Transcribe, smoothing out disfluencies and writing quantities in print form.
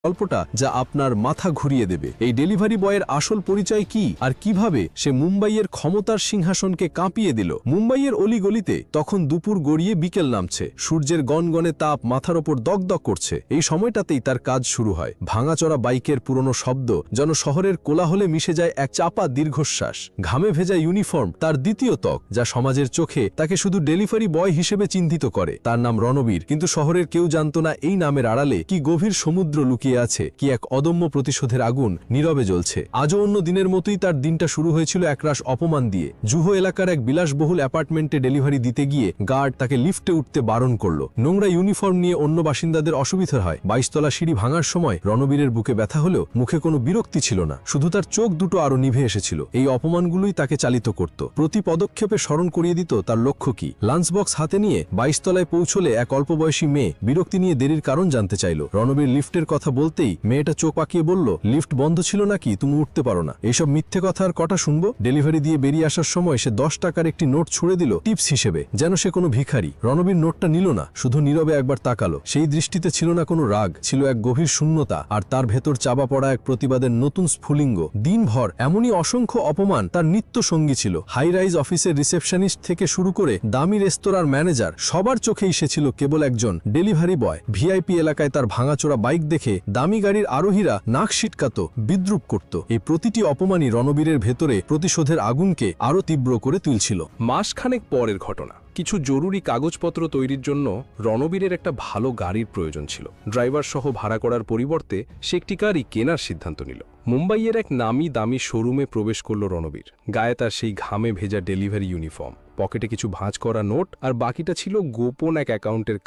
গল্পটা যা আপনার মাথা ঘুরিয়ে দেবে। এই ডেলিভারি বয়ের আসল পরিচয় কি আর কিভাবে সে মুম্বাইয়ের ক্ষমতার সিংহাসনকে কাঁপিয়ে দিল। মুম্বাইয়ের অলিগলিতে তখন দুপুর গড়িয়ে বিকেল নামছে, সূর্যের গনগনে তাপ মাথার ওপর দগদগ করছে। এই সময়টাতেই তার কাজ শুরু হয়। ভাঙাচড়া বাইকের পুরনো শব্দ যেন শহরের কোলাহলে মিশে যায় এক চাপা দীর্ঘশ্বাস। ঘামে ভেজা ইউনিফর্ম তার দ্বিতীয় ত্বক, যা সমাজের চোখে তাকে শুধু ডেলিভারি বয় হিসেবে চিহ্নিত করে। তার নাম রণবীর, কিন্তু শহরের কেউ জানত না এই নামের আড়ালে কি গভীর সমুদ্র লুকিয়ে আছে, কি এক অদম্য প্রতিশোধের আগুন নীরবে জ্বলছে। আজও অন্য দিনের মতোই তার দিনটা শুরু হয়েছিল একরাশ অপমান দিয়ে। জুহো এলাকার এক বিলাসবহুল অ্যাপার্টমেন্টে ডেলিভারি দিতে গিয়ে গার্ড তাকে লিফটে উঠতে বারণ করল। নোংরা ইউনিফর্ম নিয়ে অন্য বাসিন্দাদের অসুবিধা হয়। 22 তলা সিঁড়ি ভাঙার সময় রণবীরের বুকে ব্যথা হলেও মুখে কোনো বিরক্তি ছিল না, শুধু তার চোখ দুটো আরো নিভে এসেছিল। এই অপমানগুলোই তাকে চালিত করত, প্রতি পদক্ষেপে স্মরণ করিয়ে দিত তার লক্ষ্য কি। লাঞ্চ বক্স হাতে নিয়ে 22 তলায় পৌঁছলে এক অল্পবয়সী মেয়ে বিরক্তি নিয়ে দেরির কারণ জানতে চাইল। রণবীর লিফটের কথা বলতেই মেয়েটা চোখ পাকিয়ে বলল, লিফট বন্ধ ছিল নাকি, তুমি উঠতে পারো না। এইসব মিথ্যে কথা আর কটা শুনবো। ডেলিভারি দিয়ে বেরিয়ে আসার সময় সে 10 টাকার একটি নোট ছুড়ে দিল টিপস হিসেবে, যেন সে কোনো ভিখারি। রণবীর নোটটা নিল না, শুধু নীরবে একবার তাকালো। সেই দৃষ্টিতে ছিল না কোনো রাগ, ছিল এক গভীর শূন্যতা, আর তার ভেতর চাপা পড়া এক প্রতিবাদের নতুন স্ফুলিঙ্গ। দিনভর এমনই অসংখ্য অপমান তার নিত্য সঙ্গী ছিল। হাই রাইজ অফিসের রিসেপশনিস্ট থেকে শুরু করে দামি রেস্তোরাঁর ম্যানেজার, সবার চোখেই সে ছিল কেবল একজন ডেলিভারি বয়। ভিআইপি এলাকায় তার ভাঙাচোরা বাইক দেখে দামি গাড়ির আরোহীরা নাক সিটকাত, বিদ্রুপ করত। এই প্রতিটি অপমানই রণবীরের ভেতরে প্রতিশোধের আগুনকে আরো তীব্র করে তুলছিল। মাসখানেক পরের ঘটনা। কিছু জরুরি কাগজপত্র তৈরির জন্য রণবীরের একটা ভালো গাড়ির প্রয়োজন ছিল। ড্রাইভার সহ ভাড়া করার পরিবর্তে সে একটি গাড়ি কেনার সিদ্ধান্ত নিল। মুম্বাইয়ের এক নামি দামি শোরুমে প্রবেশ করল রণবীর। গায়ে তার সেই ঘামে ভেজা ডেলিভারি ইউনিফর্ম, পকেটে কিছু ভাঁজ করা নোট, আর বাকিটা ছিল গোপন এক অ্যাকাউন্টের কাজ।